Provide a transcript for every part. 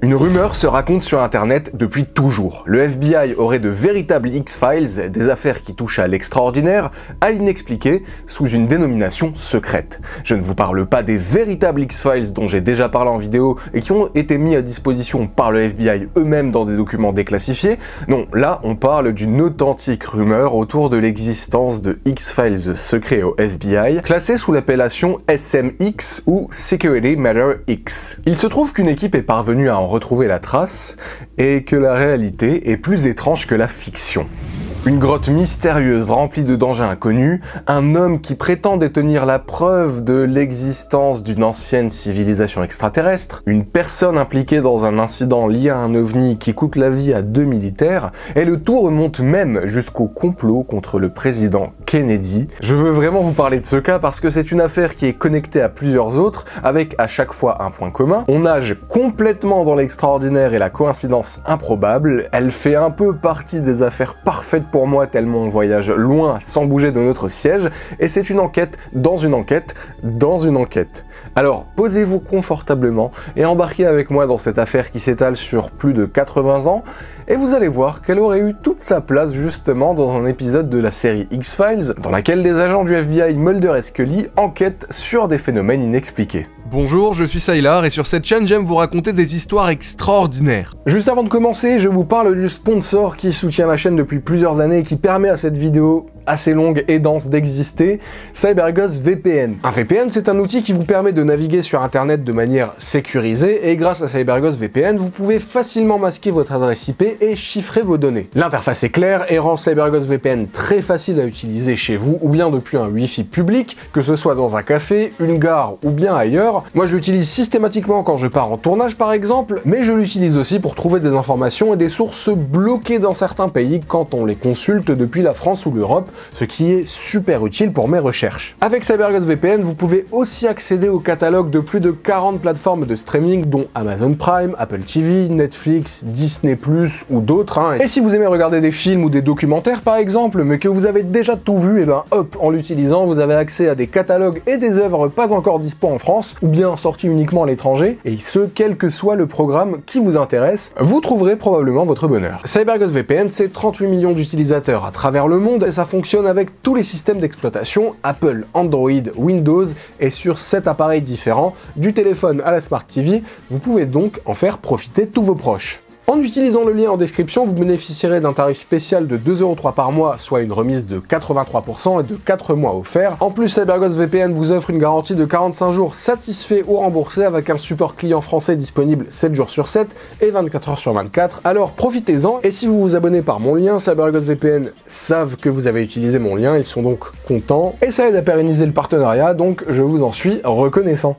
Une rumeur se raconte sur internet depuis toujours. Le FBI aurait de véritables X-Files, des affaires qui touchent à l'extraordinaire, à l'inexpliqué, sous une dénomination secrète. Je ne vous parle pas des véritables X-Files dont j'ai déjà parlé en vidéo et qui ont été mis à disposition par le FBI eux-mêmes dans des documents déclassifiés. Non, là on parle d'une authentique rumeur autour de l'existence de X-Files secrets au FBI, classés sous l'appellation SMX ou Security Matter X. Il se trouve qu'une équipe est parvenue à en retrouver la trace et que la réalité est plus étrange que la fiction. Une grotte mystérieuse remplie de dangers inconnus, un homme qui prétend détenir la preuve de l'existence d'une ancienne civilisation extraterrestre, une personne impliquée dans un incident lié à un ovni qui coûte la vie à 2 militaires, et le tout remonte même jusqu'au complot contre le président Kennedy. Je veux vraiment vous parler de ce cas parce que c'est une affaire qui est connectée à plusieurs autres, avec à chaque fois un point commun. On nage complètement dans l'extraordinaire et la coïncidence improbable, elle fait un peu partie des affaires parfaites pour moi tellement on voyage loin sans bouger de notre siège, et c'est une enquête dans une enquête dans une enquête. Alors posez-vous confortablement et embarquez avec moi dans cette affaire qui s'étale sur plus de 80 ans, et vous allez voir qu'elle aurait eu toute sa place justement dans un épisode de la série X-Files, dans laquelle les agents du FBI Mulder et Scully enquêtent sur des phénomènes inexpliqués. Bonjour, je suis Sylar et sur cette chaîne j'aime vous raconter des histoires extraordinaires. Juste avant de commencer, je vous parle du sponsor qui soutient la chaîne depuis plusieurs années et qui permet à cette vidéo assez longue et dense d'exister, CyberGhost VPN. Un VPN, c'est un outil qui vous permet de naviguer sur internet de manière sécurisée, et grâce à CyberGhost VPN, vous pouvez facilement masquer votre adresse IP et chiffrer vos données. L'interface est claire et rend CyberGhost VPN très facile à utiliser chez vous ou bien depuis un Wi-Fi public, que ce soit dans un café, une gare ou bien ailleurs. Moi je l'utilise systématiquement quand je pars en tournage par exemple, mais je l'utilise aussi pour trouver des informations et des sources bloquées dans certains pays quand on les consulte depuis la France ou l'Europe, ce qui est super utile pour mes recherches. Avec CyberGhost VPN, vous pouvez aussi accéder au catalogue de plus de 40 plateformes de streaming dont Amazon Prime, Apple TV, Netflix, Disney+, ou d'autres. Et si vous aimez regarder des films ou des documentaires par exemple, mais que vous avez déjà tout vu, et ben hop, en l'utilisant, vous avez accès à des catalogues et des œuvres pas encore dispo en France, ou bien sorties uniquement à l'étranger, et ce, quel que soit le programme qui vous intéresse, vous trouverez probablement votre bonheur. CyberGhost VPN, c'est 38 millions d'utilisateurs à travers le monde, et ça fonctionne avec tous les systèmes d'exploitation, Apple, Android, Windows, et sur 7 appareils différents, du téléphone à la Smart TV, vous pouvez donc en faire profiter tous vos proches. En utilisant le lien en description, vous bénéficierez d'un tarif spécial de 2,03€ par mois, soit une remise de 83% et de 4 mois offerts. En plus, CyberGhost VPN vous offre une garantie de 45 jours satisfait ou remboursé avec un support client français disponible 7 jours sur 7 et 24 heures sur 24. Alors profitez-en, et si vous vous abonnez par mon lien, CyberGhost VPN savent que vous avez utilisé mon lien, ils sont donc contents, et ça aide à pérenniser le partenariat, donc je vous en suis reconnaissant.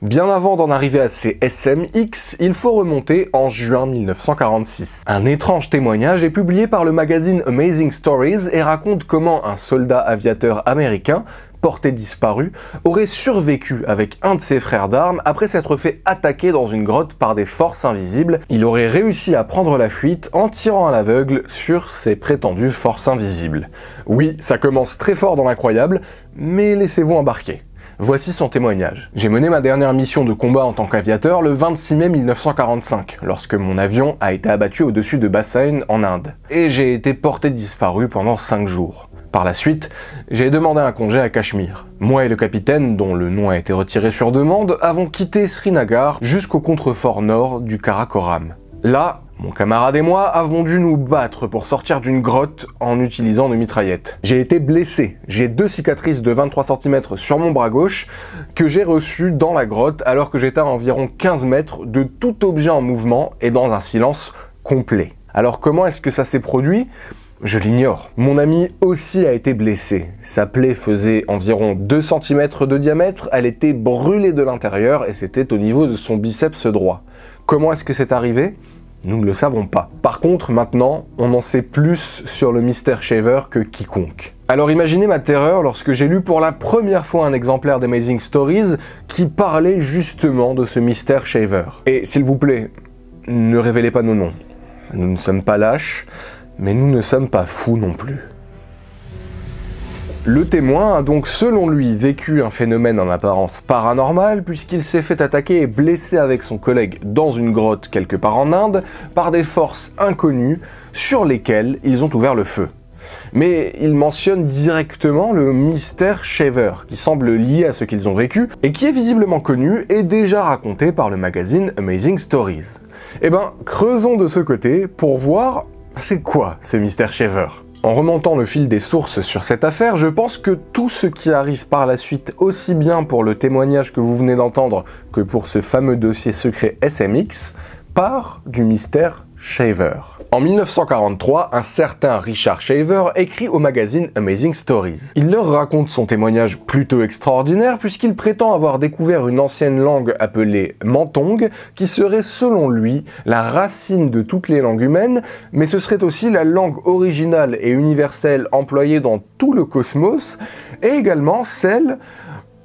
Bien avant d'en arriver à ces SMX, il faut remonter en juin 1946. Un étrange témoignage est publié par le magazine Amazing Stories et raconte comment un soldat aviateur américain, porté disparu, aurait survécu avec un de ses frères d'armes après s'être fait attaquer dans une grotte par des forces invisibles. Il aurait réussi à prendre la fuite en tirant à l'aveugle sur ces prétendues forces invisibles. Oui, ça commence très fort dans l'incroyable, mais laissez-vous embarquer. Voici son témoignage. J'ai mené ma dernière mission de combat en tant qu'aviateur le 26 mai 1945, lorsque mon avion a été abattu au-dessus de Bassein en Inde. Et j'ai été porté disparu pendant 5 jours. Par la suite, j'ai demandé un congé à Cachemire. Moi et le capitaine, dont le nom a été retiré sur demande, avons quitté Srinagar jusqu'au contrefort nord du Karakoram. Là, mon camarade et moi avons dû nous battre pour sortir d'une grotte en utilisant nos mitraillettes. J'ai été blessé, j'ai 2 cicatrices de 23 cm sur mon bras gauche que j'ai reçues dans la grotte alors que j'étais à environ 15 mètres de tout objet en mouvement et dans un silence complet. Alors comment est-ce que ça s'est produit ? Je l'ignore. Mon ami aussi a été blessé. Sa plaie faisait environ 2 cm de diamètre, elle était brûlée de l'intérieur et c'était au niveau de son biceps droit. Comment est-ce que c'est arrivé ? Nous ne le savons pas. Par contre, maintenant, on en sait plus sur le Mr. Shaver que quiconque. Alors imaginez ma terreur lorsque j'ai lu pour la première fois un exemplaire d'Amazing Stories qui parlait justement de ce Mr. Shaver. Et s'il vous plaît, ne révélez pas nos noms. Nous ne sommes pas lâches, mais nous ne sommes pas fous non plus. Le témoin a donc selon lui vécu un phénomène en apparence paranormal puisqu'il s'est fait attaquer et blesser avec son collègue dans une grotte quelque part en Inde par des forces inconnues sur lesquelles ils ont ouvert le feu. Mais il mentionne directement le mystère Shaver, qui semble lié à ce qu'ils ont vécu, et qui est visiblement connu et déjà raconté par le magazine Amazing Stories. Eh ben, creusons de ce côté pour voir c'est quoi ce mystère Shaver. En remontant le fil des sources sur cette affaire, je pense que tout ce qui arrive par la suite, aussi bien pour le témoignage que vous venez d'entendre que pour ce fameux dossier secret SMX, part du mystère Shaver. En 1943, un certain Richard Shaver écrit au magazine Amazing Stories. Il leur raconte son témoignage plutôt extraordinaire puisqu'il prétend avoir découvert une ancienne langue appelée Mentong qui serait selon lui la racine de toutes les langues humaines, mais ce serait aussi la langue originale et universelle employée dans tout le cosmos et également celle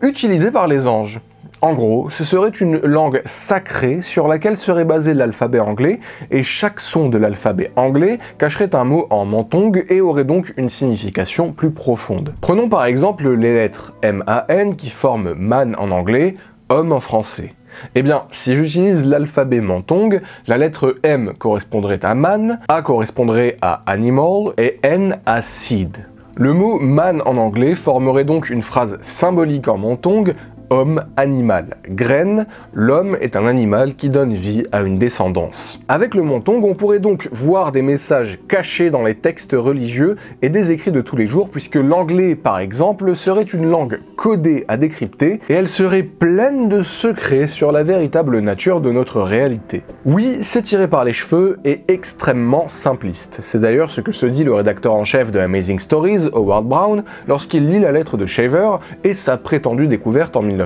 utilisée par les anges. En gros, ce serait une langue sacrée sur laquelle serait basé l'alphabet anglais, et chaque son de l'alphabet anglais cacherait un mot en mentong et aurait donc une signification plus profonde. Prenons par exemple les lettres M-A-N qui forment man en anglais, homme en français. Eh bien, si j'utilise l'alphabet mentong, la lettre M correspondrait à man, A correspondrait à animal et N à seed. Le mot man en anglais formerait donc une phrase symbolique en mentong, homme, animal. Graine, l'homme est un animal qui donne vie à une descendance. Avec le mentong, on pourrait donc voir des messages cachés dans les textes religieux et des écrits de tous les jours, puisque l'anglais, par exemple, serait une langue codée à décrypter, et elle serait pleine de secrets sur la véritable nature de notre réalité. Oui, c'est tiré par les cheveux et extrêmement simpliste. C'est d'ailleurs ce que se dit le rédacteur en chef de Amazing Stories, Howard Brown, lorsqu'il lit la lettre de Shaver et sa prétendue découverte en 1943.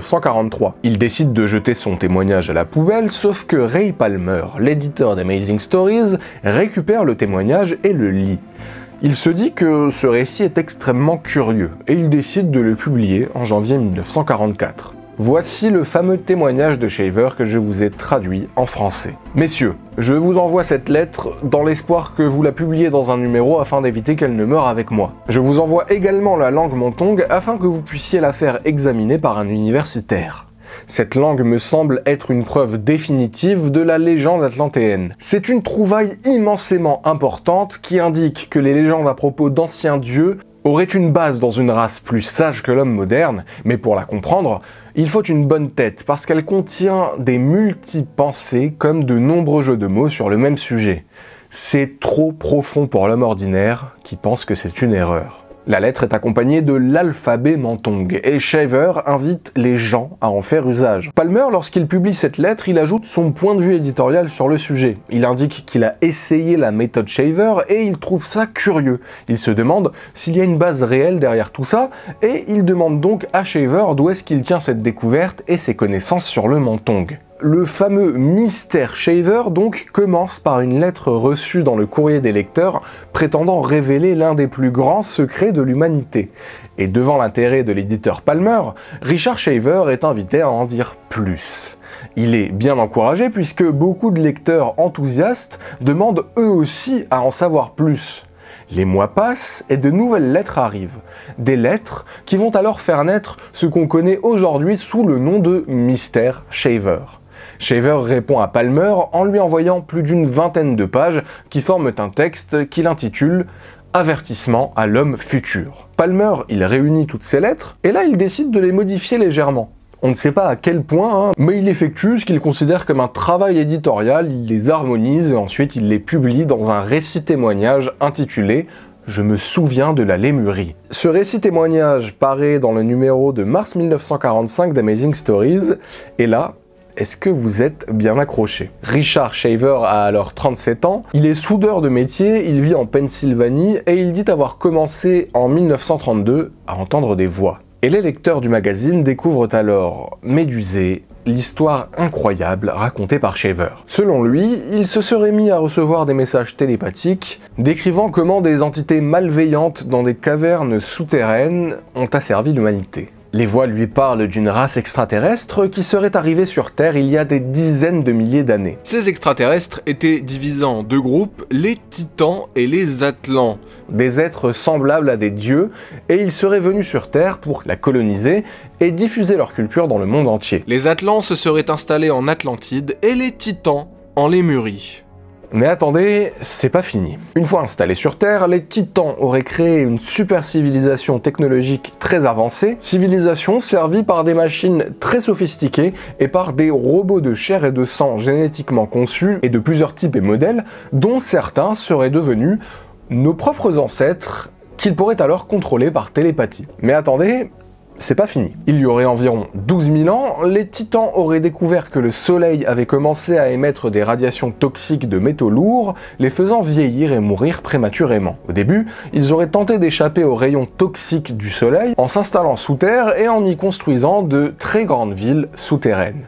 Il décide de jeter son témoignage à la poubelle, sauf que Ray Palmer, l'éditeur d'Amazing Stories, récupère le témoignage et le lit. Il se dit que ce récit est extrêmement curieux, et il décide de le publier en janvier 1944. Voici le fameux témoignage de Shaver que je vous ai traduit en français. Messieurs, je vous envoie cette lettre dans l'espoir que vous la publiez dans un numéro afin d'éviter qu'elle ne meure avec moi. Je vous envoie également la langue mentong afin que vous puissiez la faire examiner par un universitaire. Cette langue me semble être une preuve définitive de la légende atlantéenne. C'est une trouvaille immensément importante qui indique que les légendes à propos d'anciens dieux auraient une base dans une race plus sage que l'homme moderne, mais pour la comprendre, il faut une bonne tête parce qu'elle contient des multi-pensées comme de nombreux jeux de mots sur le même sujet. C'est trop profond pour l'homme ordinaire qui pense que c'est une erreur. La lettre est accompagnée de l'alphabet mentong, et Shaver invite les gens à en faire usage. Palmer, lorsqu'il publie cette lettre, il ajoute son point de vue éditorial sur le sujet. Il indique qu'il a essayé la méthode Shaver et il trouve ça curieux. Il se demande s'il y a une base réelle derrière tout ça, et il demande donc à Shaver d'où est-ce qu'il tient cette découverte et ses connaissances sur le mentong. Le fameux mystère Shaver donc commence par une lettre reçue dans le courrier des lecteurs prétendant révéler l'un des plus grands secrets de l'humanité. Et devant l'intérêt de l'éditeur Palmer, Richard Shaver est invité à en dire plus. Il est bien encouragé puisque beaucoup de lecteurs enthousiastes demandent eux aussi à en savoir plus. Les mois passent et de nouvelles lettres arrivent. Des lettres qui vont alors faire naître ce qu'on connaît aujourd'hui sous le nom de mystère Shaver. Shaver répond à Palmer en lui envoyant plus d'une vingtaine de pages qui forment un texte qu'il intitule « Avertissement à l'homme futur ». Palmer, il réunit toutes ces lettres et là il décide de les modifier légèrement. On ne sait pas à quel point, mais il effectue ce qu'il considère comme un travail éditorial, il les harmonise et ensuite il les publie dans un récit témoignage intitulé « Je me souviens de la Lémurie ». Ce récit témoignage paraît dans le numéro de mars 1945 d'Amazing Stories, et là, est-ce que vous êtes bien accrochés? Richard Shaver a alors 37 ans, il est soudeur de métier, il vit en Pennsylvanie et il dit avoir commencé en 1932 à entendre des voix. Et les lecteurs du magazine découvrent alors, médusés, l'histoire incroyable racontée par Shaver. Selon lui, il se serait mis à recevoir des messages télépathiques décrivant comment des entités malveillantes dans des cavernes souterraines ont asservi l'humanité. Les voix lui parlent d'une race extraterrestre qui serait arrivée sur Terre il y a des dizaines de milliers d'années. Ces extraterrestres étaient divisés en deux groupes, les Titans et les Atlants. Des êtres semblables à des dieux, et ils seraient venus sur Terre pour la coloniser et diffuser leur culture dans le monde entier. Les Atlants se seraient installés en Atlantide et les Titans en Lémurie. Mais attendez, c'est pas fini. Une fois installés sur Terre, les Titans auraient créé une super civilisation technologique très avancée, civilisation servie par des machines très sophistiquées et par des robots de chair et de sang génétiquement conçus et de plusieurs types et modèles, dont certains seraient devenus nos propres ancêtres, qu'ils pourraient alors contrôler par télépathie. Mais attendez, c'est pas fini. Il y aurait environ 12 000 ans, les Titans auraient découvert que le Soleil avait commencé à émettre des radiations toxiques de métaux lourds, les faisant vieillir et mourir prématurément. Au début, ils auraient tenté d'échapper aux rayons toxiques du Soleil en s'installant sous terre et en y construisant de très grandes villes souterraines.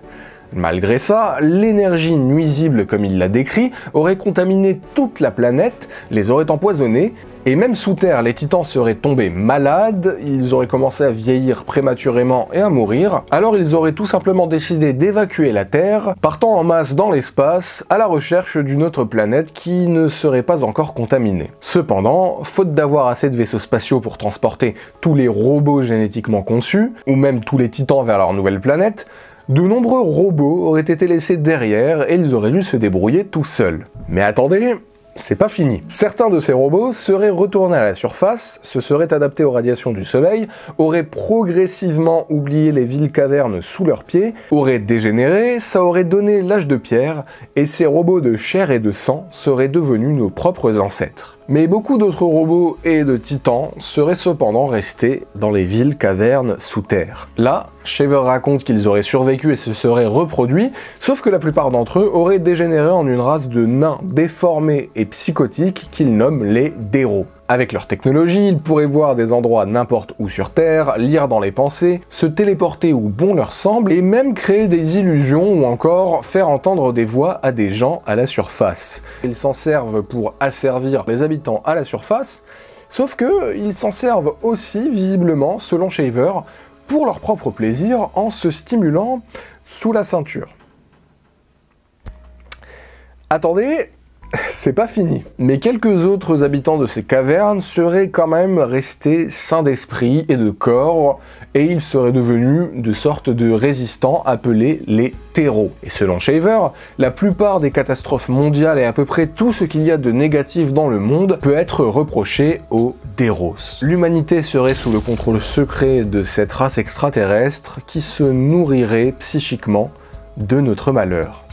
Malgré ça, l'énergie nuisible comme il l'a décrit aurait contaminé toute la planète, les aurait empoisonnés, et même sous terre, les Titans seraient tombés malades, ils auraient commencé à vieillir prématurément et à mourir, alors ils auraient tout simplement décidé d'évacuer la Terre, partant en masse dans l'espace, à la recherche d'une autre planète qui ne serait pas encore contaminée. Cependant, faute d'avoir assez de vaisseaux spatiaux pour transporter tous les robots génétiquement conçus, ou même tous les Titans vers leur nouvelle planète, de nombreux robots auraient été laissés derrière et ils auraient dû se débrouiller tout seuls. Mais attendez, c'est pas fini. Certains de ces robots seraient retournés à la surface, se seraient adaptés aux radiations du Soleil, auraient progressivement oublié les villes cavernes sous leurs pieds, auraient dégénéré, ça aurait donné l'âge de pierre, et ces robots de chair et de sang seraient devenus nos propres ancêtres. Mais beaucoup d'autres robots et de titans seraient cependant restés dans les villes cavernes sous terre. Là, Shaver raconte qu'ils auraient survécu et se seraient reproduits, sauf que la plupart d'entre eux auraient dégénéré en une race de nains déformés et psychotiques qu'ils nomment les Déros. Avec leur technologie, ils pourraient voir des endroits n'importe où sur Terre, lire dans les pensées, se téléporter où bon leur semble, et même créer des illusions ou encore faire entendre des voix à des gens à la surface. Ils s'en servent pour asservir les habitants à la surface, sauf que ils s'en servent aussi, visiblement, selon Shaver, pour leur propre plaisir en se stimulant sous la ceinture. Attendez, c'est pas fini. Mais quelques autres habitants de ces cavernes seraient quand même restés sains d'esprit et de corps, et ils seraient devenus de sortes de résistants appelés les terreaux. Et selon Shaver, la plupart des catastrophes mondiales et à peu près tout ce qu'il y a de négatif dans le monde peut être reproché aux Déros. L'humanité serait sous le contrôle secret de cette race extraterrestre qui se nourrirait psychiquement de notre malheur.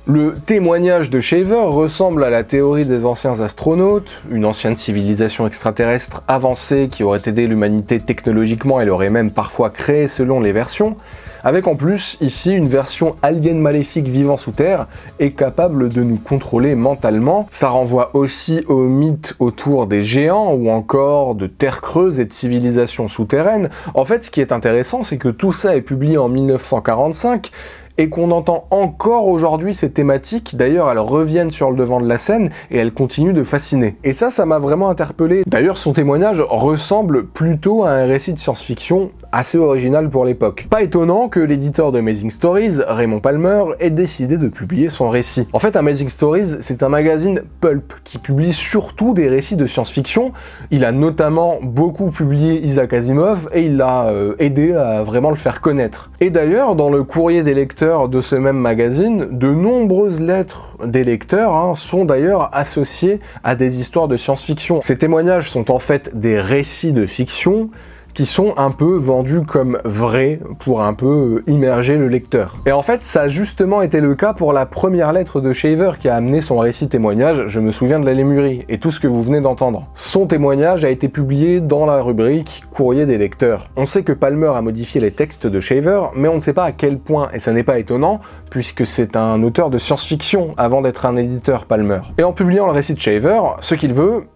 Le témoignage de Shaver ressemble à la théorie des anciens astronautes, une ancienne civilisation extraterrestre avancée qui aurait aidé l'humanité technologiquement et l'aurait même parfois créée selon les versions, avec en plus ici une version alien maléfique vivant sous terre et capable de nous contrôler mentalement. Ça renvoie aussi aux mythes autour des géants ou encore de terres creuses et de civilisations souterraines. En fait, ce qui est intéressant, c'est que tout ça est publié en 1945, et qu'on entend encore aujourd'hui ces thématiques. D'ailleurs, elles reviennent sur le devant de la scène et elles continuent de fasciner. Et ça m'a vraiment interpellé. D'ailleurs, son témoignage ressemble plutôt à un récit de science-fiction assez original pour l'époque. Pas étonnant que l'éditeur de Amazing Stories, Raymond Palmer, ait décidé de publier son récit. En fait, Amazing Stories, c'est un magazine pulp qui publie surtout des récits de science-fiction. Il a notamment beaucoup publié Isaac Asimov et il l'a aidé à vraiment le faire connaître. Et d'ailleurs, dans le courrier des lecteurs de ce même magazine, de nombreuses lettres des lecteurs sont d'ailleurs associées à des histoires de science-fiction. Ces témoignages sont en fait des récits de fiction qui sont un peu vendus comme vrais pour un peu immerger le lecteur. Et en fait, ça a justement été le cas pour la première lettre de Shaver qui a amené son récit témoignage, je me souviens de la Lémurie, et tout ce que vous venez d'entendre. Son témoignage a été publié dans la rubrique Courrier des lecteurs. On sait que Palmer a modifié les textes de Shaver, mais on ne sait pas à quel point, et ça n'est pas étonnant, puisque c'est un auteur de science-fiction avant d'être un éditeur Palmer. Et en publiant le récit de Shaver, ce qu'il veut,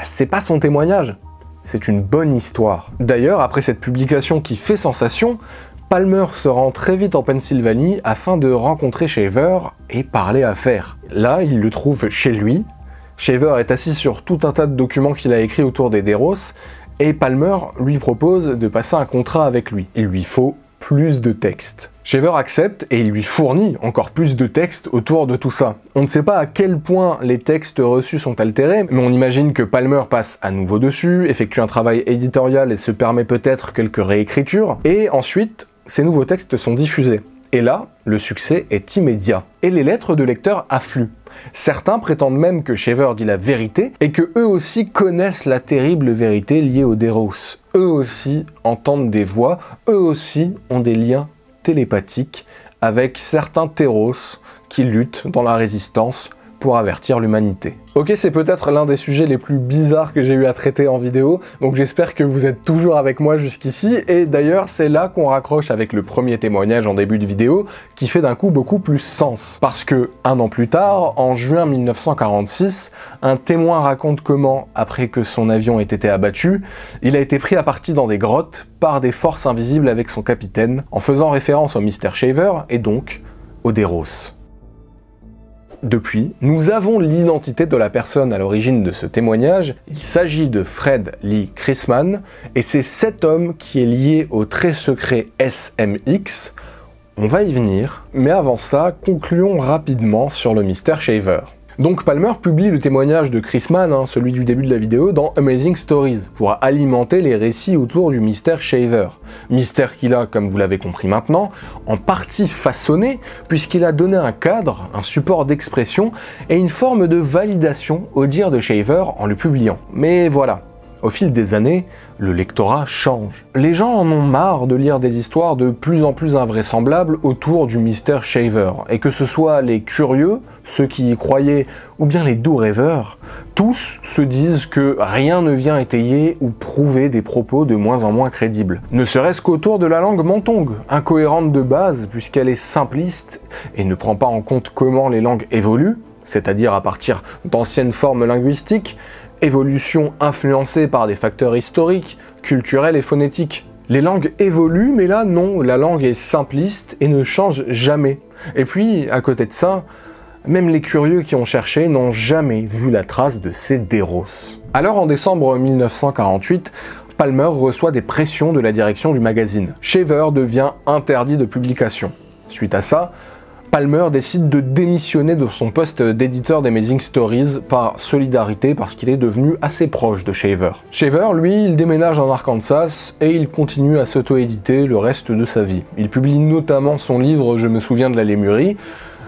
c'est pas son témoignage. C'est une bonne histoire. D'ailleurs, après cette publication qui fait sensation, Palmer se rend très vite en Pennsylvanie afin de rencontrer Shaver et parler affaires. Là, il le trouve chez lui. Shaver est assis sur tout un tas de documents qu'il a écrits autour des Déros, Et Palmer lui propose de passer un contrat avec lui. Il lui faut plus de texte. Shaver accepte et il lui fournit encore plus de texte autour de tout ça. On ne sait pas à quel point les textes reçus sont altérés, mais on imagine que Palmer passe à nouveau dessus, effectue un travail éditorial et se permet peut-être quelques réécritures, et ensuite, ces nouveaux textes sont diffusés. Et là, le succès est immédiat. Et les lettres de lecteurs affluent. Certains prétendent même que Shaver dit la vérité et que eux aussi connaissent la terrible vérité liée aux Deros. Eux aussi entendent des voix, eux aussi ont des liens télépathiques avec certains Terros qui luttent dans la résistance pour avertir l'humanité. Ok, c'est peut-être l'un des sujets les plus bizarres que j'ai eu à traiter en vidéo, donc j'espère que vous êtes toujours avec moi jusqu'ici, et d'ailleurs c'est là qu'on raccroche avec le premier témoignage en début de vidéo, qui fait d'un coup beaucoup plus sens. Parce que, un an plus tard, en juin 1946, un témoin raconte comment, après que son avion ait été abattu, il a été pris à partie dans des grottes par des forces invisibles avec son capitaine, en faisant référence au Mr. Shaver, et donc aux Deros. Depuis, nous avons l'identité de la personne à l'origine de ce témoignage. Il s'agit de Fred Lee Chrisman, et c'est cet homme qui est lié au très secret SMX. On va y venir, mais avant ça, concluons rapidement sur le Mr. Shaver. Donc Palmer publie le témoignage de Chrisman, celui du début de la vidéo, dans Amazing Stories, pour alimenter les récits autour du Mr. Shaver. Mystère qu'il a, comme vous l'avez compris maintenant, en partie façonné, puisqu'il a donné un cadre, un support d'expression et une forme de validation au dire de Shaver en le publiant. Mais voilà, au fil des années, le lectorat change. Les gens en ont marre de lire des histoires de plus en plus invraisemblables autour du Mr. Shaver, et que ce soit les curieux, ceux qui y croyaient, ou bien les doux rêveurs, tous se disent que rien ne vient étayer ou prouver des propos de moins en moins crédibles. Ne serait-ce qu'autour de la langue montongue, incohérente de base puisqu'elle est simpliste et ne prend pas en compte comment les langues évoluent, c'est-à-dire à partir d'anciennes formes linguistiques, évolution influencée par des facteurs historiques, culturels et phonétiques. Les langues évoluent, mais là non, la langue est simpliste et ne change jamais. Et puis, à côté de ça, même les curieux qui ont cherché n'ont jamais vu la trace de ces Deros. Alors en décembre 1948, Palmer reçoit des pressions de la direction du magazine. Shaver devient interdit de publication. Suite à ça, Palmer décide de démissionner de son poste d'éditeur d'Amazing Stories par solidarité parce qu'il est devenu assez proche de Shaver. Shaver, lui, il déménage en Arkansas et il continue à s'auto-éditer le reste de sa vie. Il publie notamment son livre « Je me souviens de la Lémurie ».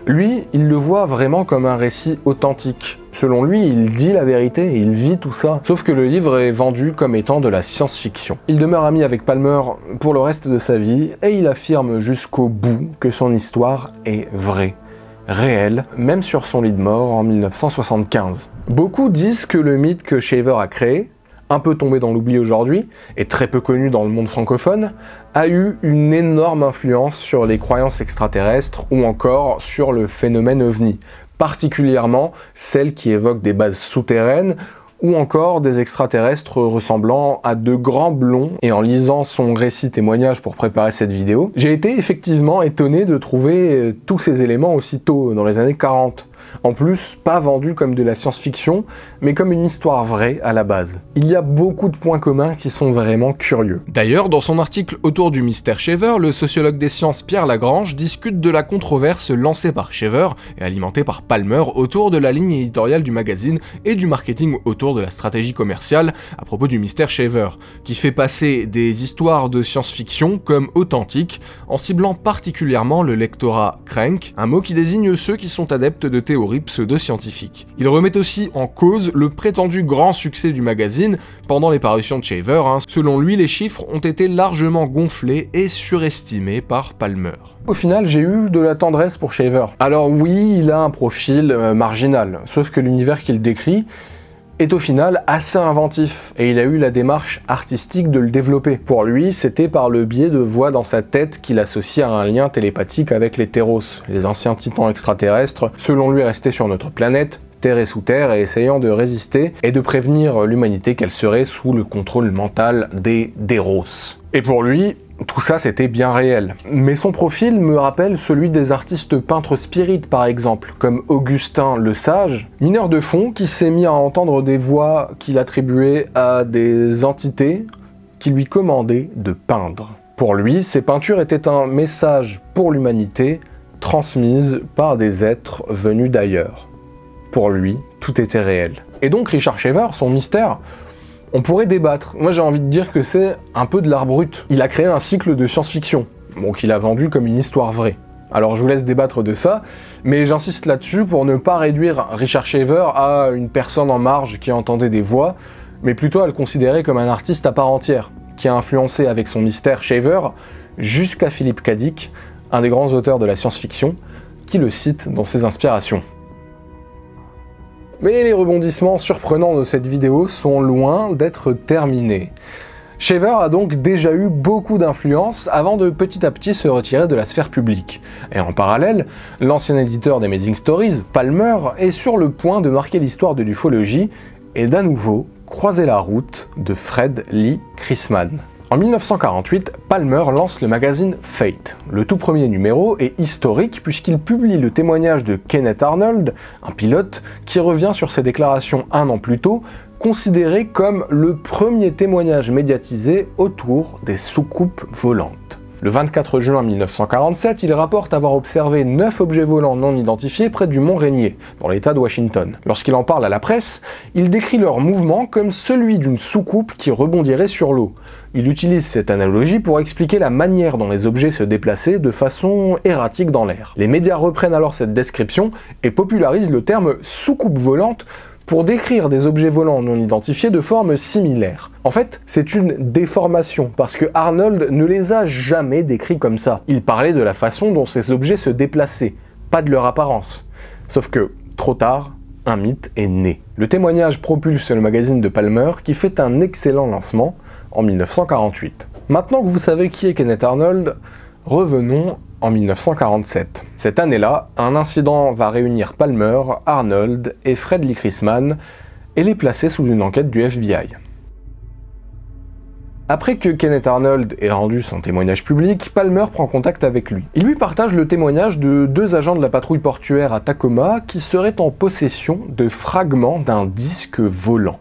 Lui, il le voit vraiment comme un récit authentique. Selon lui, il dit la vérité et il vit tout ça. Sauf que le livre est vendu comme étant de la science-fiction. Il demeure ami avec Palmer pour le reste de sa vie et il affirme jusqu'au bout que son histoire est vraie, réelle, même sur son lit de mort en 1975. Beaucoup disent que le mythe que Shaver a créé, un peu tombé dans l'oubli aujourd'hui, et très peu connu dans le monde francophone, a eu une énorme influence sur les croyances extraterrestres ou encore sur le phénomène OVNI, particulièrement celles qui évoquent des bases souterraines ou encore des extraterrestres ressemblant à de grands blonds. Et en lisant son récit témoignage pour préparer cette vidéo, j'ai été effectivement étonné de trouver tous ces éléments aussitôt dans les années 40. En plus, pas vendu comme de la science-fiction, mais comme une histoire vraie à la base. Il y a beaucoup de points communs qui sont vraiment curieux. D'ailleurs, dans son article autour du Mr. Shaver, le sociologue des sciences Pierre Lagrange discute de la controverse lancée par Shaver et alimentée par Palmer autour de la ligne éditoriale du magazine et du marketing autour de la stratégie commerciale à propos du Mr. Shaver, qui fait passer des histoires de science-fiction comme authentiques, en ciblant particulièrement le lectorat crank, un mot qui désigne ceux qui sont adeptes de théories pseudo-scientifiques. Il remet aussi en cause le prétendu grand succès du magazine pendant les parutions de Shaver. Selon lui, les chiffres ont été largement gonflés et surestimés par Palmer. Au final, j'ai eu de la tendresse pour Shaver. Alors oui, il a un profil marginal, sauf que l'univers qu'il décrit est au final assez inventif, et il a eu la démarche artistique de le développer. Pour lui, c'était par le biais de voix dans sa tête qu'il associait à un lien télépathique avec les Terros, les anciens titans extraterrestres, selon lui restés sur notre planète, terre et sous terre, et essayant de résister et de prévenir l'humanité qu'elle serait sous le contrôle mental des Deros. Et pour lui, Tout ça, c'était bien réel. Mais son profil me rappelle celui des artistes peintres spirites, par exemple, comme Augustin le Sage, mineur de fond qui s'est mis à entendre des voix qu'il attribuait à des entités qui lui commandaient de peindre. Pour lui, ces peintures étaient un message pour l'humanité, transmise par des êtres venus d'ailleurs. Pour lui, tout était réel. Et donc Richard Shaver, son mystère, on pourrait débattre. Moi j'ai envie de dire que c'est un peu de l'art brut. Il a créé un cycle de science-fiction, bon, qu'il a vendu comme une histoire vraie. Alors je vous laisse débattre de ça, mais j'insiste là-dessus pour ne pas réduire Richard Shaver à une personne en marge qui entendait des voix, mais plutôt à le considérer comme un artiste à part entière, qui a influencé avec son mystère Shaver jusqu'à Philip K. Dick, un des grands auteurs de la science-fiction, qui le cite dans ses inspirations. Mais les rebondissements surprenants de cette vidéo sont loin d'être terminés. Shaver a donc déjà eu beaucoup d'influence avant de petit à petit se retirer de la sphère publique. Et en parallèle, l'ancien éditeur d'Amazing Stories, Palmer, est sur le point de marquer l'histoire de l'ufologie et d'à nouveau croiser la route de Fred Lee Chrisman. En 1948, Palmer lance le magazine Fate. Le tout premier numéro est historique puisqu'il publie le témoignage de Kenneth Arnold, un pilote, qui revient sur ses déclarations un an plus tôt, considéré comme le premier témoignage médiatisé autour des soucoupes volantes. Le 24 juin 1947, il rapporte avoir observé 9 objets volants non identifiés près du mont Rainier, dans l'état de Washington. Lorsqu'il en parle à la presse, il décrit leur mouvement comme celui d'une soucoupe qui rebondirait sur l'eau. Il utilise cette analogie pour expliquer la manière dont les objets se déplaçaient de façon erratique dans l'air. Les médias reprennent alors cette description et popularisent le terme soucoupe volante pour décrire des objets volants non identifiés de forme similaire. En fait, c'est une déformation, parce que Arnold ne les a jamais décrits comme ça. Il parlait de la façon dont ces objets se déplaçaient, pas de leur apparence. Sauf que, trop tard, un mythe est né. Le témoignage propulse le magazine de Palmer, qui fait un excellent lancement en 1948. Maintenant que vous savez qui est Kenneth Arnold, revenons en 1947. Cette année-là, un incident va réunir Palmer, Arnold et Fred Lee Chrisman et les placer sous une enquête du FBI. Après que Kenneth Arnold ait rendu son témoignage public, Palmer prend contact avec lui. Il lui partage le témoignage de 2 agents de la patrouille portuaire à Tacoma qui seraient en possession de fragments d'un disque volant.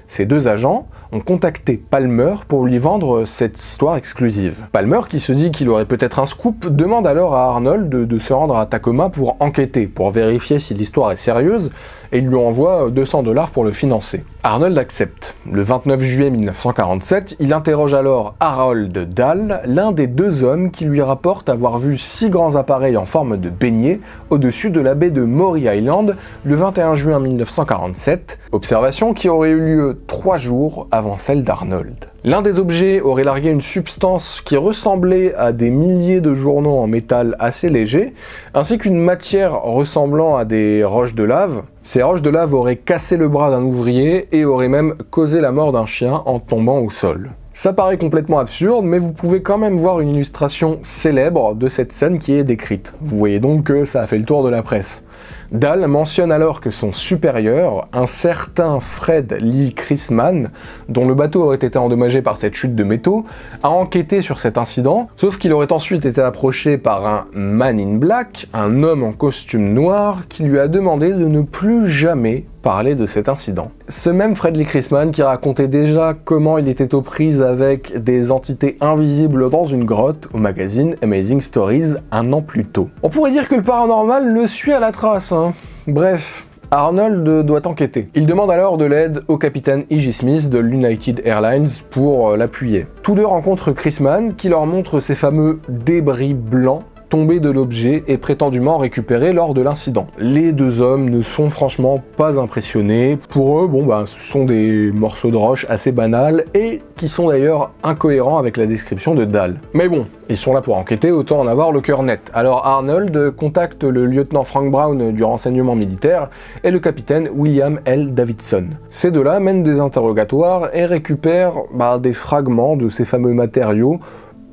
Ces 2 agents ont contacté Palmer pour lui vendre cette histoire exclusive. Palmer, qui se dit qu'il aurait peut-être un scoop, demande alors à Arnold de se rendre à Tacoma pour enquêter, pour vérifier si l'histoire est sérieuse, et il lui envoie $200 pour le financer. Arnold accepte. Le 29 juillet 1947, il interroge alors Harold Dahl, l'un des 2 hommes qui lui rapporte avoir vu 6 grands appareils en forme de beignet au-dessus de la baie de Maury Island le 21 juin 1947, observation qui aurait eu lieu 3 jours avant celle d'Arnold. L'un des objets aurait largué une substance qui ressemblait à des milliers de journaux en métal assez léger, ainsi qu'une matière ressemblant à des roches de lave. Ces roches de lave auraient cassé le bras d'un ouvrier et auraient même causé la mort d'un chien en tombant au sol. Ça paraît complètement absurde, mais vous pouvez quand même voir une illustration célèbre de cette scène qui est décrite. Vous voyez donc que ça a fait le tour de la presse. Dahl mentionne alors que son supérieur, un certain Fred Lee Chrisman, dont le bateau aurait été endommagé par cette chute de métaux, a enquêté sur cet incident, sauf qu'il aurait ensuite été approché par un man in black, un homme en costume noir, qui lui a demandé de ne plus jamais parler de cet incident. Ce même Fred Lee Chrisman qui racontait déjà comment il était aux prises avec des entités invisibles dans une grotte au magazine Amazing Stories un an plus tôt. On pourrait dire que le paranormal le suit à la trace, hein. Bref, Arnold doit enquêter. Il demande alors de l'aide au capitaine E.J. Smith de l'United Airlines pour l'appuyer. Tous 2 rencontrent Chrisman qui leur montre ces fameux débris blancs tombés de l'objet et prétendument récupérés lors de l'incident. Les 2 hommes ne sont franchement pas impressionnés. Pour eux, ce sont des morceaux de roche assez banals et qui sont d'ailleurs incohérents avec la description de Dahl. Mais bon, ils sont là pour enquêter, autant en avoir le cœur net. Alors Arnold contacte le lieutenant Frank Brown du renseignement militaire et le capitaine William L. Davidson. Ces 2-là mènent des interrogatoires et récupèrent des fragments de ces fameux matériaux,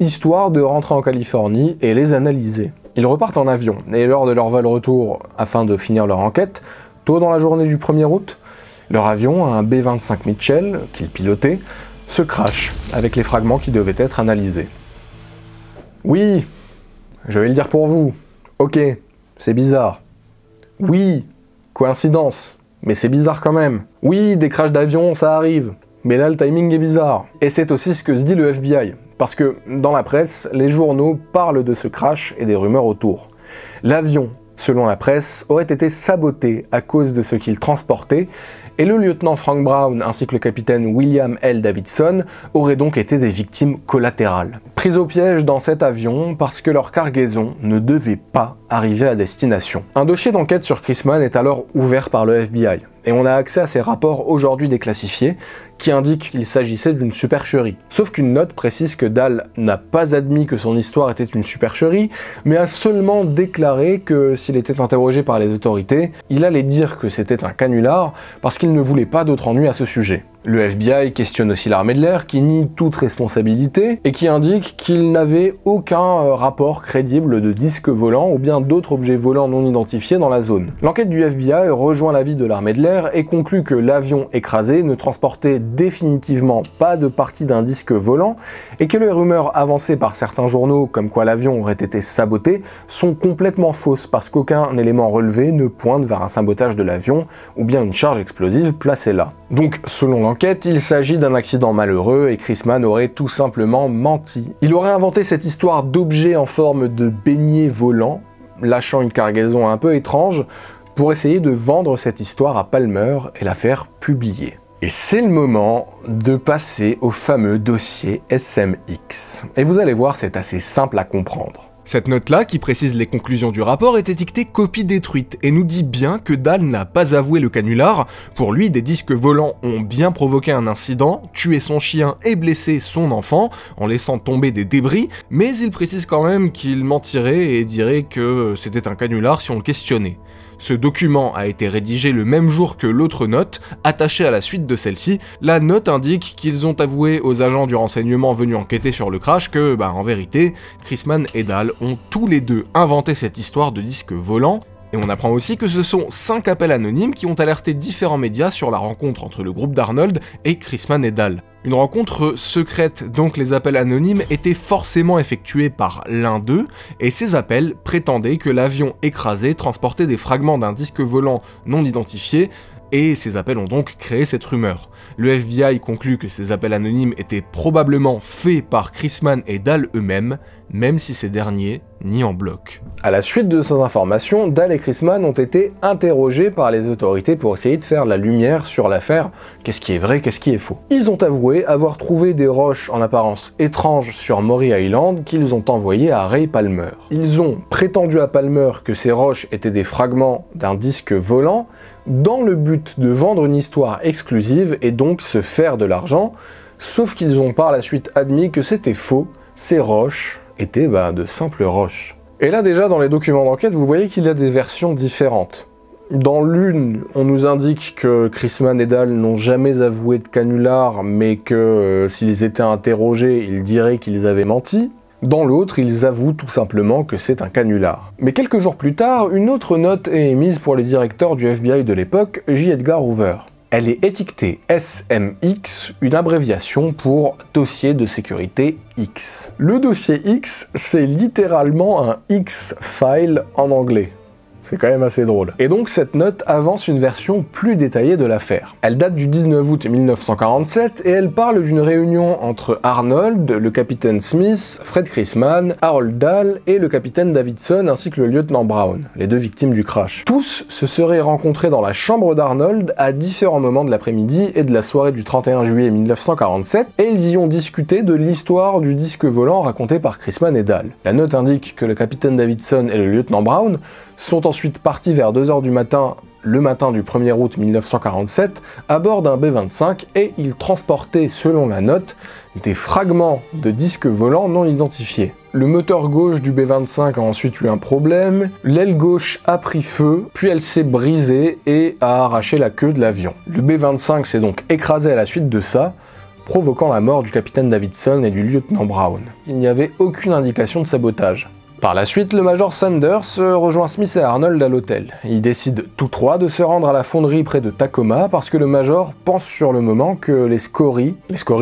histoire de rentrer en Californie et les analyser. Ils repartent en avion, et lors de leur vol retour, afin de finir leur enquête, tôt dans la journée du 1er août, leur avion, un B-25 Mitchell, qu'ils pilotaient, se crache avec les fragments qui devaient être analysés. Oui, je vais le dire pour vous. Ok, c'est bizarre. Oui, coïncidence, mais c'est bizarre quand même. Oui, des crashs d'avion, ça arrive, mais là le timing est bizarre. Et c'est aussi ce que se dit le FBI, parce que dans la presse, les journaux parlent de ce crash et des rumeurs autour. L'avion, selon la presse, aurait été saboté à cause de ce qu'il transportait, et le lieutenant Frank Brown ainsi que le capitaine William L. Davidson auraient donc été des victimes collatérales. Pris au piège dans cet avion parce que leur cargaison ne devait pas arriver à destination. Un dossier d'enquête sur Chrisman est alors ouvert par le FBI, et on a accès à ces rapports aujourd'hui déclassifiés qui indiquent qu'il s'agissait d'une supercherie. Sauf qu'une note précise que Dahl n'a pas admis que son histoire était une supercherie, mais a seulement déclaré que s'il était interrogé par les autorités, il allait dire que c'était un canular parce qu'il ne voulait pas d'autres ennuis à ce sujet. Le FBI questionne aussi l'armée de l'air qui nie toute responsabilité et qui indique qu'il n'avait aucun rapport crédible de disques volants ou bien d'autres objets volants non identifiés dans la zone. L'enquête du FBI rejoint l'avis de l'armée de l'air et conclut que l'avion écrasé ne transportait définitivement pas de partie d'un disque volant et que les rumeurs avancées par certains journaux comme quoi l'avion aurait été saboté sont complètement fausses parce qu'aucun élément relevé ne pointe vers un sabotage de l'avion ou bien une charge explosive placée là. Donc selon l'enquête, il s'agit d'un accident malheureux et Chrisman aurait tout simplement menti. Il aurait inventé cette histoire d'objet en forme de beignet volant, lâchant une cargaison un peu étrange, pour essayer de vendre cette histoire à Palmer et la faire publier. Et c'est le moment de passer au fameux dossier SMX. Et vous allez voir, c'est assez simple à comprendre. Cette note-là, qui précise les conclusions du rapport, est étiquetée copie détruite et nous dit bien que Dahl n'a pas avoué le canular. Pour lui, des disques volants ont bien provoqué un incident, tué son chien et blessé son enfant en laissant tomber des débris, mais il précise quand même qu'il mentirait et dirait que c'était un canular si on le questionnait. Ce document a été rédigé le même jour que l'autre note, attachée à la suite de celle-ci. La note indique qu'ils ont avoué aux agents du renseignement venus enquêter sur le crash que, en vérité, Chrisman et Dahl ont tous les deux inventé cette histoire de disque volant. Et on apprend aussi que ce sont 5 appels anonymes qui ont alerté différents médias sur la rencontre entre le groupe d'Arnold et Chrisman et Dahl. Une rencontre secrète, donc les appels anonymes étaient forcément effectués par l'un d'eux, et ces appels prétendaient que l'avion écrasé transportait des fragments d'un disque volant non identifié, et ces appels ont donc créé cette rumeur. Le FBI conclut que ces appels anonymes étaient probablement faits par Chrisman et Dahl eux-mêmes, même si ces derniers nient en bloc. À la suite de ces informations, Dahl et Chrisman ont été interrogés par les autorités pour essayer de faire la lumière sur l'affaire, qu'est-ce qui est vrai, qu'est-ce qui est faux. Ils ont avoué avoir trouvé des roches en apparence étranges sur Maury Island qu'ils ont envoyées à Ray Palmer. Ils ont prétendu à Palmer que ces roches étaient des fragments d'un disque volant, dans le but de vendre une histoire exclusive et donc se faire de l'argent, sauf qu'ils ont par la suite admis que c'était faux, ces roches étaient de simples roches. Et là déjà dans les documents d'enquête, vous voyez qu'il y a des versions différentes. Dans l'une, on nous indique que Chrisman et Dahl n'ont jamais avoué de canular, mais que s'ils étaient interrogés, ils diraient qu'ils avaient menti. Dans l'autre, ils avouent tout simplement que c'est un canular. Mais quelques jours plus tard, une autre note est émise pour les directeurs du FBI de l'époque, J. Edgar Hoover. Elle est étiquetée SMX, une abréviation pour Dossier de sécurité X. Le dossier X, c'est littéralement un X-file en anglais. C'est quand même assez drôle. Et donc cette note avance une version plus détaillée de l'affaire. Elle date du 19 août 1947 et elle parle d'une réunion entre Arnold, le capitaine Smith, Fred Chrisman, Harold Dahl et le capitaine Davidson ainsi que le lieutenant Brown, les deux victimes du crash. Tous se seraient rencontrés dans la chambre d'Arnold à différents moments de l'après-midi et de la soirée du 31 juillet 1947 et ils y ont discuté de l'histoire du disque volant raconté par Chrisman et Dahl. La note indique que le capitaine Davidson et le lieutenant Brown sont ensuite partis vers 2h du matin, le matin du 1er août 1947, à bord d'un B-25 et ils transportaient, selon la note, des fragments de disques volants non identifiés. Le moteur gauche du B-25 a ensuite eu un problème, l'aile gauche a pris feu, puis elle s'est brisée et a arraché la queue de l'avion. Le B-25 s'est donc écrasé à la suite de ça, provoquant la mort du capitaine Davidson et du lieutenant Brown. Il n'y avait aucune indication de sabotage. Par la suite, le Major Sanders rejoint Smith et Arnold à l'hôtel. Ils décident tous trois de se rendre à la fonderie près de Tacoma parce que le Major pense sur le moment que les scories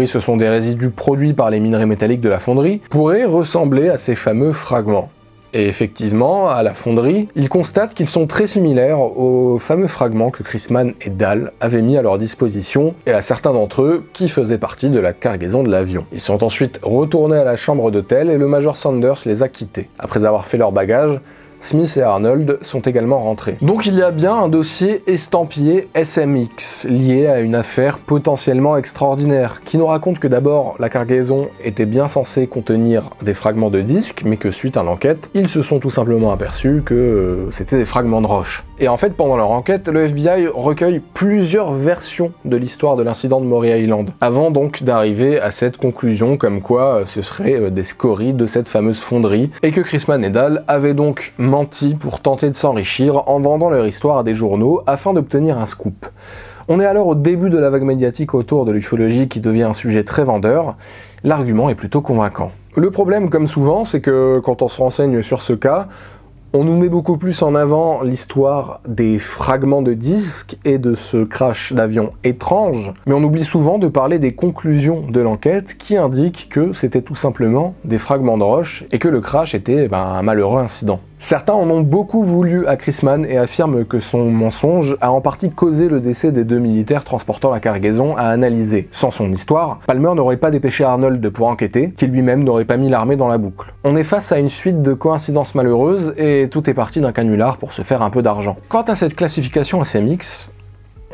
ce sont des résidus produits par les minerais métalliques de la fonderie, pourraient ressembler à ces fameux fragments. Et effectivement, à la fonderie, ils constatent qu'ils sont très similaires aux fameux fragments que Chrisman et Dahl avaient mis à leur disposition, et à certains d'entre eux qui faisaient partie de la cargaison de l'avion. Ils sont ensuite retournés à la chambre d'hôtel et le Major Sanders les a quittés. Après avoir fait leur bagage, Smith et Arnold sont également rentrés. Donc il y a bien un dossier estampillé SMX, lié à une affaire potentiellement extraordinaire, qui nous raconte que d'abord la cargaison était bien censée contenir des fragments de disques, mais que suite à l'enquête, ils se sont tout simplement aperçus que c'était des fragments de roche. Et en fait, pendant leur enquête, le FBI recueille plusieurs versions de l'histoire de l'incident de Maury Island, avant donc d'arriver à cette conclusion comme quoi ce serait des scories de cette fameuse fonderie, et que Chrisman et Dahl avaient donc menti pour tenter de s'enrichir en vendant leur histoire à des journaux afin d'obtenir un scoop. On est alors au début de la vague médiatique autour de l'ufologie qui devient un sujet très vendeur. L'argument est plutôt convaincant. Le problème, comme souvent, c'est que quand on se renseigne sur ce cas, on nous met beaucoup plus en avant l'histoire des fragments de disques et de ce crash d'avion étrange, mais on oublie souvent de parler des conclusions de l'enquête qui indiquent que c'était tout simplement des fragments de roche et que le crash était un malheureux incident. Certains en ont beaucoup voulu à Chrisman et affirment que son mensonge a en partie causé le décès des deux militaires transportant la cargaison à analyser. Sans son histoire, Palmer n'aurait pas dépêché Arnold pour enquêter, qui lui-même n'aurait pas mis l'armée dans la boucle. On est face à une suite de coïncidences malheureuses et tout est parti d'un canular pour se faire un peu d'argent. Quant à cette classification SMX,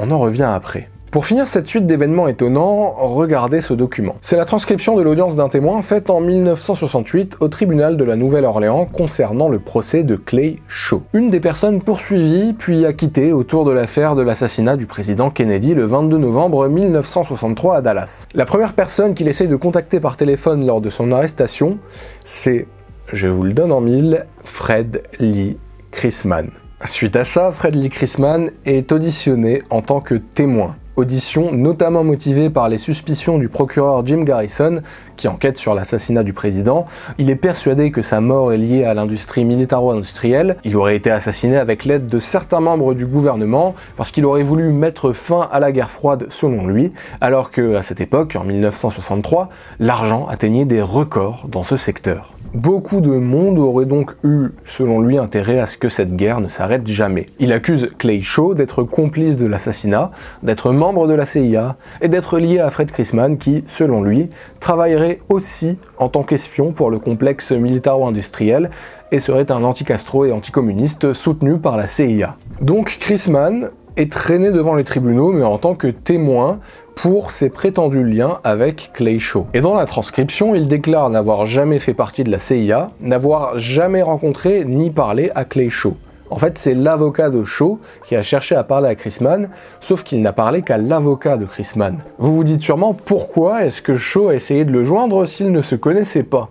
on en revient après. Pour finir cette suite d'événements étonnants, regardez ce document. C'est la transcription de l'audience d'un témoin faite en 1968 au tribunal de la Nouvelle-Orléans concernant le procès de Clay Shaw, une des personnes poursuivies puis acquittées autour de l'affaire de l'assassinat du président Kennedy le 22 novembre 1963 à Dallas. La première personne qu'il essaye de contacter par téléphone lors de son arrestation, c'est, je vous le donne en mille, Fred Lee Chrisman. Suite à ça, Fred Lee Chrisman est auditionné en tant que témoin. Audition notamment motivée par les suspicions du procureur Jim Garrison, qui enquête sur l'assassinat du président. Il est persuadé que sa mort est liée à l'industrie militaro-industrielle. Il aurait été assassiné avec l'aide de certains membres du gouvernement, parce qu'il aurait voulu mettre fin à la guerre froide selon lui, alors que, à cette époque, en 1963, l'argent atteignait des records dans ce secteur. Beaucoup de monde aurait donc eu, selon lui, intérêt à ce que cette guerre ne s'arrête jamais. Il accuse Clay Shaw d'être complice de l'assassinat, d'être membre de la CIA et d'être lié à Fred Chrisman qui, selon lui, travaillerait aussi en tant qu'espion pour le complexe militaro-industriel et serait un anti-Castro et anticommuniste soutenu par la CIA. Donc Chrisman est traîné devant les tribunaux mais en tant que témoin pour ses prétendus liens avec Clay Shaw. Et dans la transcription, il déclare n'avoir jamais fait partie de la CIA, n'avoir jamais rencontré ni parlé à Clay Shaw. En fait, c'est l'avocat de Shaw qui a cherché à parler à Chrisman, sauf qu'il n'a parlé qu'à l'avocat de Chrisman. Vous vous dites sûrement pourquoi est-ce que Shaw a essayé de le joindre s'ils ne se connaissaient pas?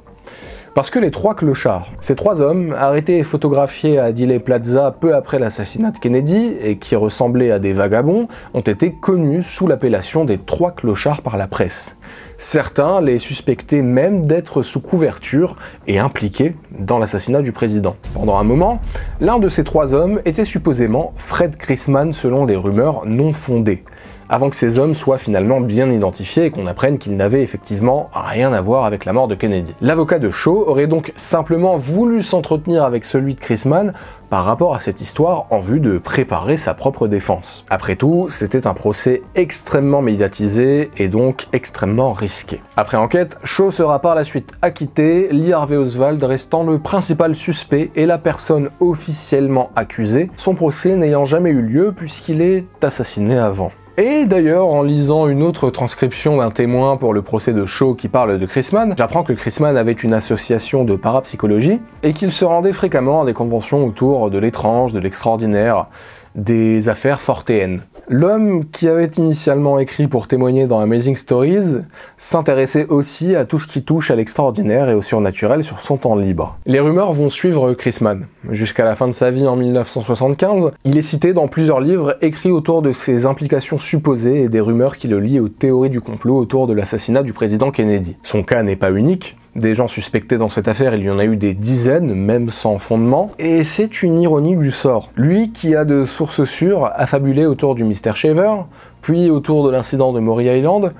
Parce que les trois clochards, ces trois hommes, arrêtés et photographiés à Dealey Plaza peu après l'assassinat de Kennedy, et qui ressemblaient à des vagabonds, ont été connus sous l'appellation des trois clochards par la presse. Certains les suspectaient même d'être sous couverture et impliqués dans l'assassinat du président. Pendant un moment, l'un de ces trois hommes était supposément Fred Chrisman selon des rumeurs non fondées, avant que ces hommes soient finalement bien identifiés et qu'on apprenne qu'ils n'avaient effectivement rien à voir avec la mort de Kennedy. L'avocat de Shaw aurait donc simplement voulu s'entretenir avec celui de Chrisman par rapport à cette histoire en vue de préparer sa propre défense. Après tout, c'était un procès extrêmement médiatisé et donc extrêmement risqué. Après enquête, Shaw sera par la suite acquitté, Lee Harvey Oswald restant le principal suspect et la personne officiellement accusée, son procès n'ayant jamais eu lieu puisqu'il est assassiné avant. Et d'ailleurs, en lisant une autre transcription d'un témoin pour le procès de Shaw qui parle de Chrisman, j'apprends que Chrisman avait une association de parapsychologie et qu'il se rendait fréquemment à des conventions autour de l'étrange, de l'extraordinaire, des affaires fortéennes. L'homme qui avait initialement écrit pour témoigner dans Amazing Stories s'intéressait aussi à tout ce qui touche à l'extraordinaire et au surnaturel sur son temps libre. Les rumeurs vont suivre Chrisman. Jusqu'à la fin de sa vie en 1975, il est cité dans plusieurs livres écrits autour de ses implications supposées et des rumeurs qui le lient aux théories du complot autour de l'assassinat du président Kennedy. Son cas n'est pas unique, Des gens suspectés dans cette affaire, il y en a eu des dizaines, même sans fondement, et c'est une ironie du sort. Lui qui a de sources sûres affabulé autour du mystère Shaver, puis autour de l'incident de Maury Island,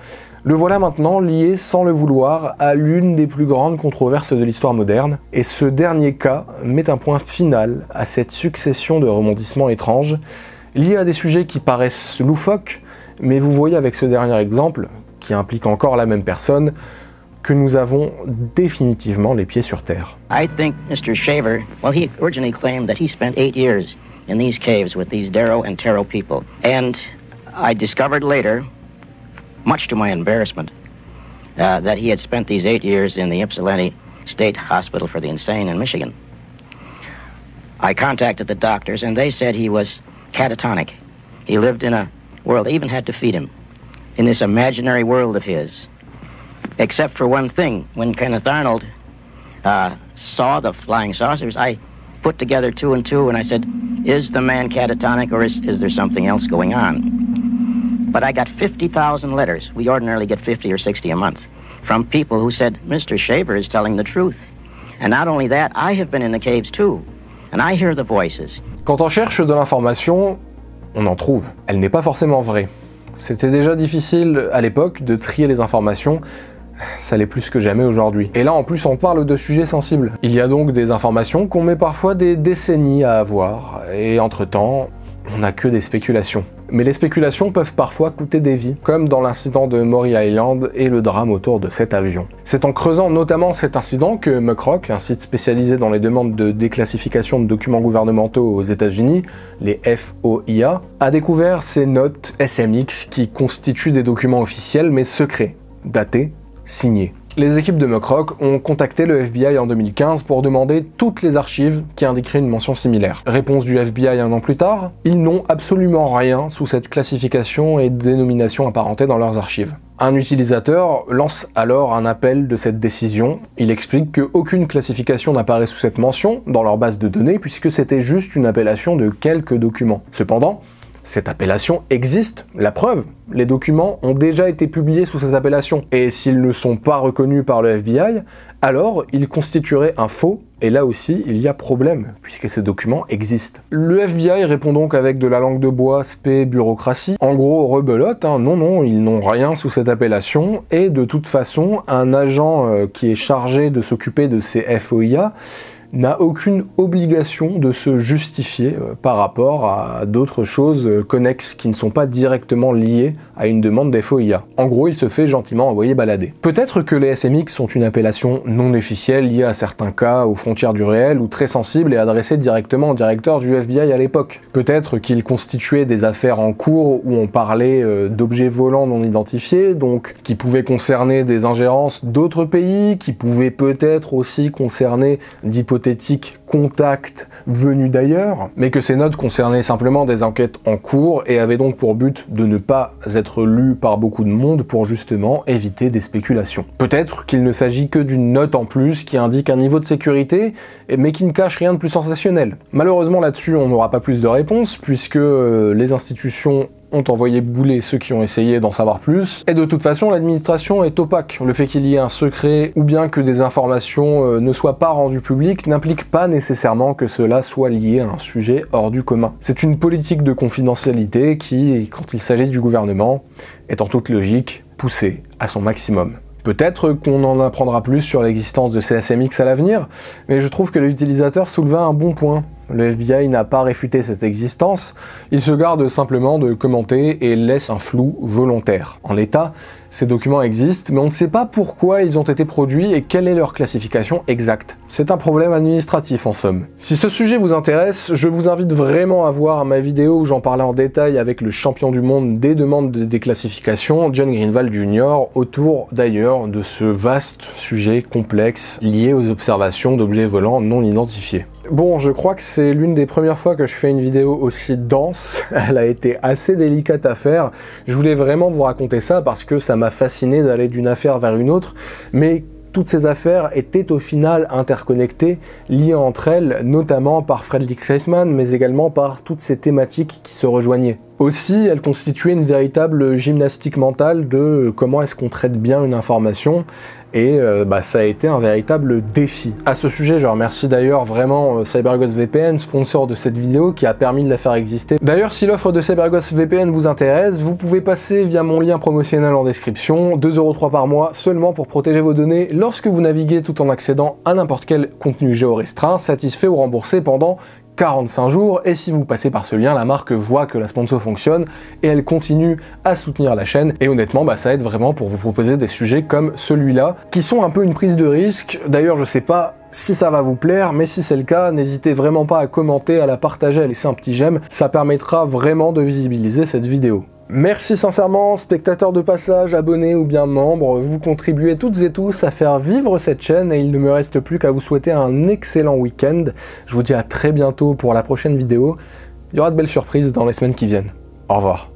le voilà maintenant lié sans le vouloir à l'une des plus grandes controverses de l'histoire moderne, et ce dernier cas met un point final à cette succession de rebondissements étranges, liés à des sujets qui paraissent loufoques, mais vous voyez avec ce dernier exemple, qui implique encore la même personne, que nous avons définitivement les pieds sur terre. I think Mr. Shaver, well, he originally claimed that he spent 8 years in these caves with these Darrow and Taro people. And I discovered later, much to my embarrassment, that he had spent these 8 years in the Ypsilanti State Hospital for the Insane in Michigan. I contacted the doctors, and they said he was catatonic. He lived in a world, they even had to feed him, in this imaginary world of his. Except for one thing, when Kenneth Arnold saw the flying saucers, I put together 2 and 2, and I said, is the man catatonic, or is there something else going on? But I got 50,000 letters. We ordinarily get 50 or 60 a month from people who said, Mr. Shaver is telling the truth. And not only that, I have been in the caves too, and I hear the voices. Quand on cherche de l'information, on en trouve. Elle n'est pas forcément vraie. C'était déjà difficile à l'époque de trier les informations, ça l'est plus que jamais aujourd'hui. Et là en plus on parle de sujets sensibles. Il y a donc des informations qu'on met parfois des décennies à avoir, et entre-temps, on n'a que des spéculations. Mais les spéculations peuvent parfois coûter des vies, comme dans l'incident de Maury Island et le drame autour de cet avion. C'est en creusant notamment cet incident que Muckrock, un site spécialisé dans les demandes de déclassification de documents gouvernementaux aux États-Unis, les FOIA, a découvert ces notes SMX qui constituent des documents officiels mais secrets, datés, signés. Les équipes de Muckrock ont contacté le FBI en 2015 pour demander toutes les archives qui indiqueraient une mention similaire. Réponse du FBI 1 an plus tard, ils n'ont absolument rien sous cette classification et dénomination apparentée dans leurs archives. Un utilisateur lance alors un appel de cette décision. Il explique qu'aucune classification n'apparaît sous cette mention dans leur base de données puisque c'était juste une appellation de quelques documents. Cependant, cette appellation existe, la preuve, les documents ont déjà été publiés sous cette appellation, et s'ils ne sont pas reconnus par le FBI, alors ils constitueraient un faux, et là aussi il y a problème, puisque ces documents existent. Le FBI répond donc avec de la langue de bois, spé, bureaucratie, en gros rebelote, non, ils n'ont rien sous cette appellation, et de toute façon, un agent qui est chargé de s'occuper de ces FOIA, n'a aucune obligation de se justifier par rapport à d'autres choses connexes qui ne sont pas directement liées à une demande d'FOIA. En gros, il se fait gentiment envoyer balader. Peut-être que les SMX sont une appellation non officielle liée à certains cas aux frontières du réel ou très sensibles et adressée directement au directeur du FBI à l'époque. Peut-être qu'ils constituaient des affaires en cours où on parlait d'objets volants non identifiés, donc qui pouvaient concerner des ingérences d'autres pays, qui pouvaient peut-être aussi concerner d'hypothétiques contacts venus d'ailleurs, mais que ces notes concernaient simplement des enquêtes en cours et avaient donc pour but de ne pas être lues par beaucoup de monde pour justement éviter des spéculations. Peut-être qu'il ne s'agit que d'une note en plus qui indique un niveau de sécurité, mais qui ne cache rien de plus sensationnel. Malheureusement là-dessus on n'aura pas plus de réponses puisque les institutions ont envoyé bouler ceux qui ont essayé d'en savoir plus, et de toute façon l'administration est opaque. Le fait qu'il y ait un secret ou bien que des informations ne soient pas rendues publiques n'implique pas nécessairement que cela soit lié à un sujet hors du commun. C'est une politique de confidentialité qui, quand il s'agit du gouvernement, est en toute logique poussée à son maximum. Peut-être qu'on en apprendra plus sur l'existence de ces SMX à l'avenir, mais je trouve que l'utilisateur souleva un bon point. Le FBI n'a pas réfuté cette existence, il se garde simplement de commenter et laisse un flou volontaire. En l'état, ces documents existent, mais on ne sait pas pourquoi ils ont été produits et quelle est leur classification exacte. C'est un problème administratif en somme. Si ce sujet vous intéresse, je vous invite vraiment à voir ma vidéo où j'en parlais en détail avec le champion du monde des demandes de déclassification, John Greenwald Jr., autour d'ailleurs de ce vaste sujet complexe lié aux observations d'objets volants non identifiés. Bon, je crois que c'est l'une des premières fois que je fais une vidéo aussi dense, elle a été assez délicate à faire, je voulais vraiment vous raconter ça parce que ça m'a fasciné d'aller d'une affaire vers une autre, mais toutes ces affaires étaient au final interconnectées, liées entre elles, notamment par Frederick Reisman, mais également par toutes ces thématiques qui se rejoignaient. Aussi, elles constituaient une véritable gymnastique mentale de comment est-ce qu'on traite bien une information, et ça a été un véritable défi. À ce sujet, je remercie d'ailleurs vraiment CyberGhost VPN, sponsor de cette vidéo, qui a permis de la faire exister. D'ailleurs, si l'offre de CyberGhost VPN vous intéresse, vous pouvez passer via mon lien promotionnel en description, 2,3 € par mois seulement pour protéger vos données lorsque vous naviguez tout en accédant à n'importe quel contenu géorestreint, satisfait ou remboursé pendant 45 jours, et si vous passez par ce lien, la marque voit que la sponsor fonctionne et elle continue à soutenir la chaîne, et honnêtement ça aide vraiment pour vous proposer des sujets comme celui-là, qui sont un peu une prise de risque. D'ailleurs je sais pas si ça va vous plaire, mais si c'est le cas, n'hésitez vraiment pas à commenter, à la partager, à laisser un petit j'aime, ça permettra vraiment de visibiliser cette vidéo. Merci sincèrement, spectateurs de passage, abonnés ou bien membres, vous contribuez toutes et tous à faire vivre cette chaîne et il ne me reste plus qu'à vous souhaiter un excellent week-end. Je vous dis à très bientôt pour la prochaine vidéo. Il y aura de belles surprises dans les semaines qui viennent. Au revoir.